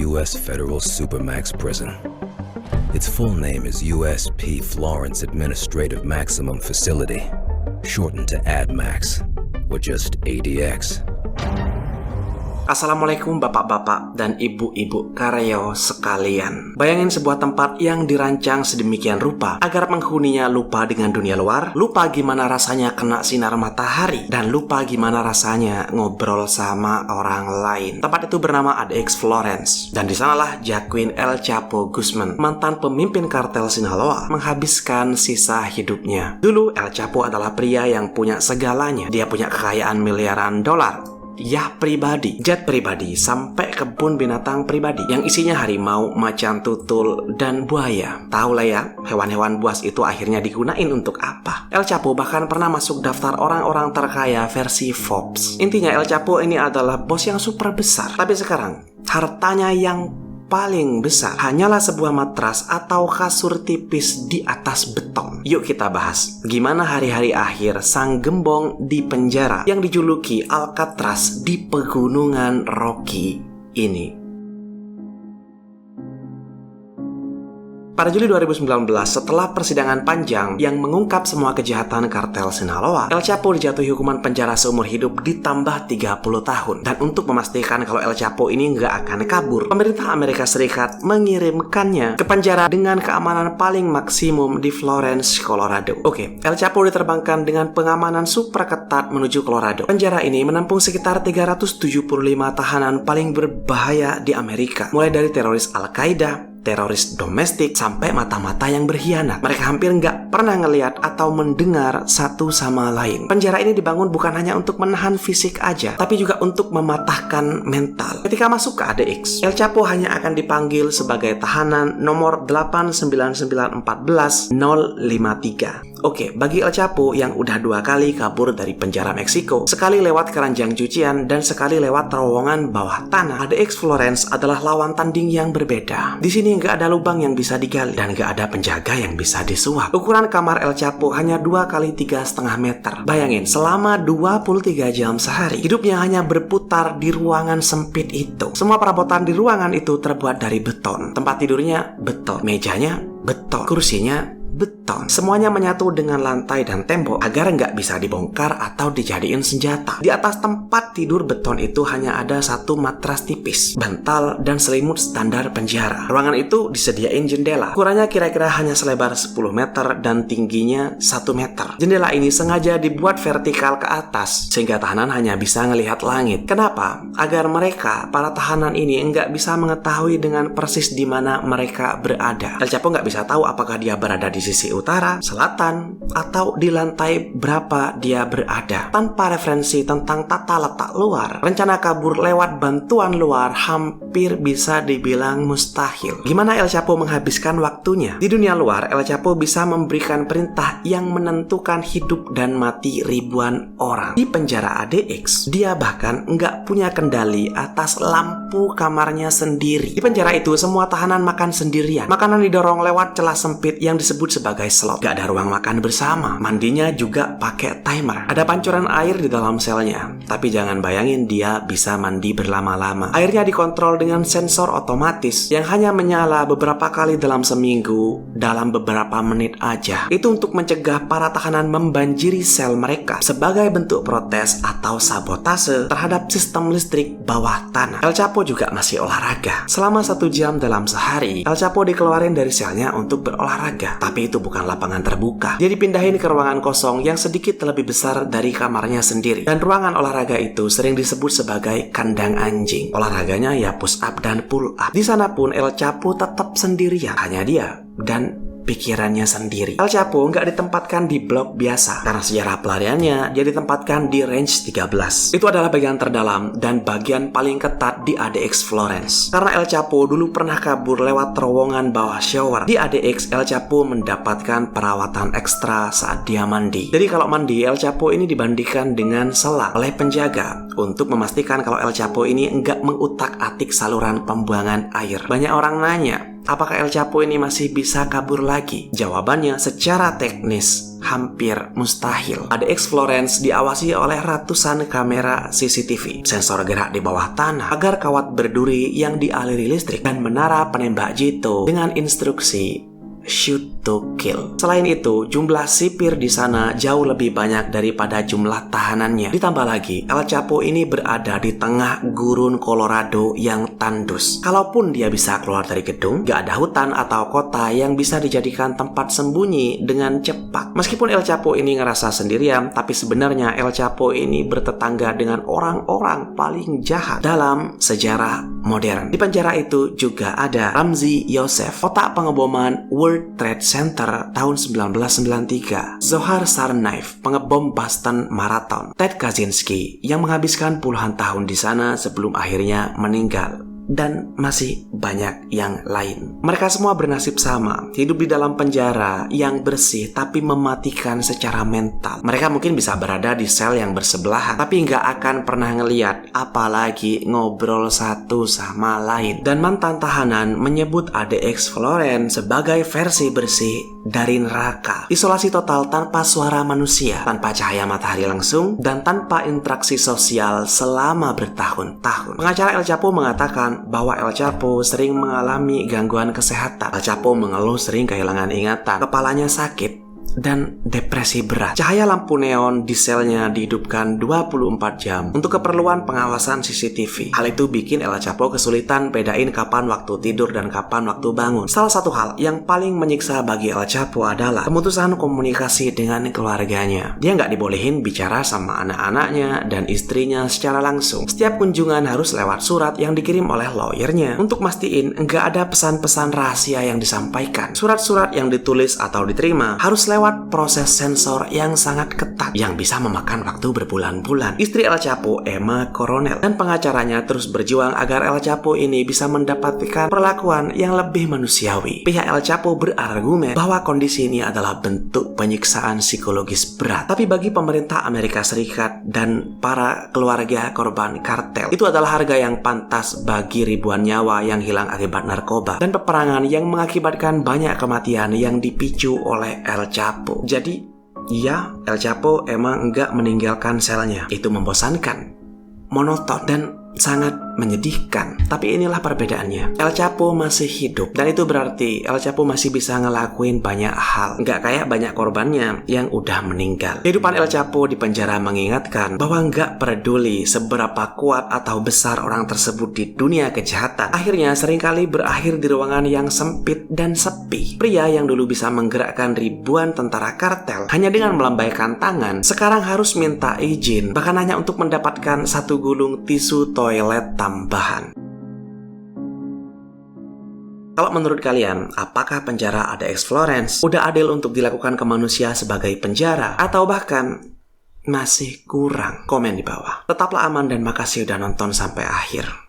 U.S. Federal Supermax Prison. Its full name is USP Florence Administrative Maximum Facility, shortened to ADMAX, or just ADX. Assalamualaikum bapak-bapak dan ibu-ibu karyo sekalian. Bayangin sebuah tempat yang dirancang sedemikian rupa agar penghuninya lupa dengan dunia luar, lupa gimana rasanya kena sinar matahari, dan lupa gimana rasanya ngobrol sama orang lain. Tempat itu bernama ADX Florence, dan di sanalah Joaquin El Chapo Guzman, mantan pemimpin kartel Sinaloa, menghabiskan sisa hidupnya. Dulu El Chapo adalah pria yang punya segalanya. Dia punya kekayaan miliaran dolar, yacht pribadi, jet pribadi, sampai kebun binatang pribadi yang isinya harimau, macan tutul, dan buaya. Tahu lah ya, hewan-hewan buas itu akhirnya digunain untuk apa. El Chapo bahkan pernah masuk daftar orang-orang terkaya versi Forbes. Intinya El Chapo ini adalah bos yang super besar. Tapi sekarang, hartanya yang paling besar hanyalah sebuah matras atau kasur tipis di atas beton. Yuk kita bahas gimana hari-hari akhir sang gembong di penjara yang dijuluki Alcatraz di pegunungan Rocky ini. Pada Juli 2019, setelah persidangan panjang yang mengungkap semua kejahatan kartel Sinaloa, El Chapo dijatuhi hukuman penjara seumur hidup ditambah 30 tahun. Dan untuk memastikan kalau El Chapo ini nggak akan kabur, pemerintah Amerika Serikat mengirimkannya ke penjara dengan keamanan paling maksimum di Florence, Colorado. Oke, El Chapo diterbangkan dengan pengamanan super ketat menuju Colorado. Penjara ini menampung sekitar 375 tahanan paling berbahaya di Amerika, mulai dari teroris Al-Qaeda, teroris domestik, sampai mata-mata yang berkhianat. Mereka hampir nggak pernah ngelihat atau mendengar satu sama lain. Penjara ini dibangun bukan hanya untuk menahan fisik aja, tapi juga untuk mematahkan mental. Ketika masuk ke ADX, El Chapo hanya akan dipanggil sebagai tahanan nomor 89914-053. Oke, bagi El Chapo yang udah 2 kali kabur dari penjara Meksiko, sekali lewat keranjang cucian dan sekali lewat terowongan bawah tanah, ADX Florence adalah lawan tanding yang berbeda. Di sini nggak ada lubang yang bisa digali dan nggak ada penjaga yang bisa disuap. Ukuran kamar El Chapo hanya 2 kali 3,5 meter. Bayangin, selama 23 jam sehari, hidupnya hanya berputar di ruangan sempit itu. Semua perabotan di ruangan itu terbuat dari beton. Tempat tidurnya beton, mejanya beton, kursinya beton. Semuanya menyatu dengan lantai dan tembok agar nggak bisa dibongkar atau dijadiin senjata. Di atas tempat tidur beton itu hanya ada satu matras tipis, bantal, dan selimut standar penjara. Ruangan itu disediain jendela. Ukurannya kira-kira hanya selebar 10 meter dan tingginya 1 meter. Jendela ini sengaja dibuat vertikal ke atas sehingga tahanan hanya bisa ngelihat langit. Kenapa? Agar mereka, para tahanan ini, nggak bisa mengetahui dengan persis di mana mereka berada. El Chapo nggak bisa tahu apakah dia berada di sisi utara, selatan, atau di lantai berapa dia berada. Tanpa referensi tentang tata letak luar, rencana kabur lewat bantuan luar hampir bisa dibilang mustahil. Gimana El Chapo menghabiskan waktunya? Di dunia luar, El Chapo bisa memberikan perintah yang menentukan hidup dan mati ribuan orang. Di penjara ADX, dia bahkan nggak punya kendali atas lampu kamarnya sendiri. Di penjara itu, semua tahanan makan sendirian. Makanan didorong lewat celah sempit yang disebut sebagai slot. Gak ada ruang makan bersama. Mandinya juga pakai timer. Ada pancuran air di dalam selnya. Tapi jangan bayangin dia bisa mandi berlama-lama. Airnya dikontrol dengan sensor otomatis yang hanya menyala beberapa kali dalam seminggu, dalam beberapa menit aja. Itu untuk mencegah para tahanan membanjiri sel mereka sebagai bentuk protes atau sabotase terhadap sistem listrik bawah tanah. El Chapo juga masih olahraga. Selama 1 jam dalam sehari, El Chapo dikeluarin dari selnya untuk berolahraga. Tapi itu bukan lapangan terbuka. Dia dipindahin ke ruangan kosong yang sedikit lebih besar dari kamarnya sendiri. Dan ruangan olahraga itu sering disebut sebagai kandang anjing. Olahraganya ya push up dan pull up. Di sana pun El Chapo tetap sendirian. Hanya dia dan pikirannya sendiri. El Chapo nggak ditempatkan di blok biasa. Karena sejarah pelariannya, dia ditempatkan di range 13. Itu adalah bagian terdalam dan bagian paling ketat di ADX Florence. Karena El Chapo dulu pernah kabur lewat terowongan bawah shower. Di ADX, El Chapo mendapatkan perawatan ekstra saat dia mandi. Jadi kalau mandi, El Chapo ini dibandikan dengan selak oleh penjaga untuk memastikan kalau El Chapo ini nggak mengutak-atik saluran pembuangan air. Banyak orang nanya, apakah El Chapo ini masih bisa kabur lagi? Jawabannya, secara teknis hampir mustahil. ADX Florence diawasi oleh ratusan kamera CCTV, sensor gerak di bawah tanah, pagar kawat berduri yang dialiri listrik, dan menara penembak jitu dengan instruksi shoot to kill. Selain itu, jumlah sipir di sana jauh lebih banyak daripada jumlah tahanannya. Ditambah lagi, El Chapo ini berada di tengah gurun Colorado yang tandus. Kalaupun dia bisa keluar dari gedung, gak ada hutan atau kota yang bisa dijadikan tempat sembunyi dengan cepat. Meskipun El Chapo ini ngerasa sendirian, tapi sebenarnya El Chapo ini bertetangga dengan orang-orang paling jahat dalam sejarah modern. Di penjara itu juga ada Ramzi Youssef, otak pengeboman World Trade Center tahun 1993, Zohar Tsarnaev, pengebom Boston Marathon, Ted Kaczynski yang menghabiskan puluhan tahun di sana sebelum akhirnya meninggal, dan masih banyak yang lain. Mereka semua bernasib sama, hidup di dalam penjara yang bersih tapi mematikan secara mental. Mereka mungkin bisa berada di sel yang bersebelahan, tapi nggak akan pernah ngeliat, apalagi ngobrol satu sama lain. Dan mantan tahanan menyebut ADX Florence sebagai versi bersih dari neraka. Isolasi total tanpa suara manusia, tanpa cahaya matahari langsung, dan tanpa interaksi sosial selama bertahun-tahun. Pengacara El Chapo mengatakan bahwa El Chapo sering mengalami gangguan kesehatan. El Chapo mengeluh sering kehilangan ingatan, kepalanya sakit, dan depresi berat. Cahaya lampu neon di selnya dihidupkan 24 jam untuk keperluan pengawasan CCTV. Hal itu bikin El Chapo kesulitan bedain kapan waktu tidur dan kapan waktu bangun. Salah satu hal yang paling menyiksa bagi El Chapo adalah pemutusan komunikasi dengan keluarganya. Dia nggak dibolehin bicara sama anak-anaknya dan istrinya secara langsung. Setiap kunjungan harus lewat surat yang dikirim oleh lawyernya untuk mastiin nggak ada pesan-pesan rahasia yang disampaikan. Surat-surat yang ditulis atau diterima harus lewat proses sensor yang sangat ketat yang bisa memakan waktu berbulan-bulan. Istri El Chapo, Emma Coronel, dan pengacaranya terus berjuang agar El Chapo ini bisa mendapatkan perlakuan yang lebih manusiawi. Pihak El Chapo berargumen bahwa kondisi ini adalah bentuk penyiksaan psikologis berat. Tapi bagi pemerintah Amerika Serikat dan para keluarga korban kartel, itu adalah harga yang pantas bagi ribuan nyawa yang hilang akibat narkoba dan peperangan yang mengakibatkan banyak kematian yang dipicu oleh El Chapo. Jadi, ya, El Chapo emang enggak meninggalkan selnya. Itu membosankan, monoton, dan sangat menyedihkan. Tapi inilah perbedaannya. El Chapo masih hidup, dan itu berarti El Chapo masih bisa ngelakuin banyak hal. Nggak kayak banyak korbannya yang udah meninggal. Kehidupan El Chapo di penjara mengingatkan bahwa nggak peduli seberapa kuat atau besar orang tersebut di dunia kejahatan, akhirnya seringkali berakhir di ruangan yang sempit dan sepi. Pria yang dulu bisa menggerakkan ribuan tentara kartel hanya dengan melambaikan tangan, sekarang harus minta izin, bahkan hanya untuk mendapatkan satu gulung tisu toilet tambahan. Kalau menurut kalian, apakah penjara ADX Florence udah adil untuk dilakukan ke manusia sebagai penjara? Atau bahkan masih kurang? Komen di bawah. Tetaplah aman dan makasih udah nonton sampai akhir.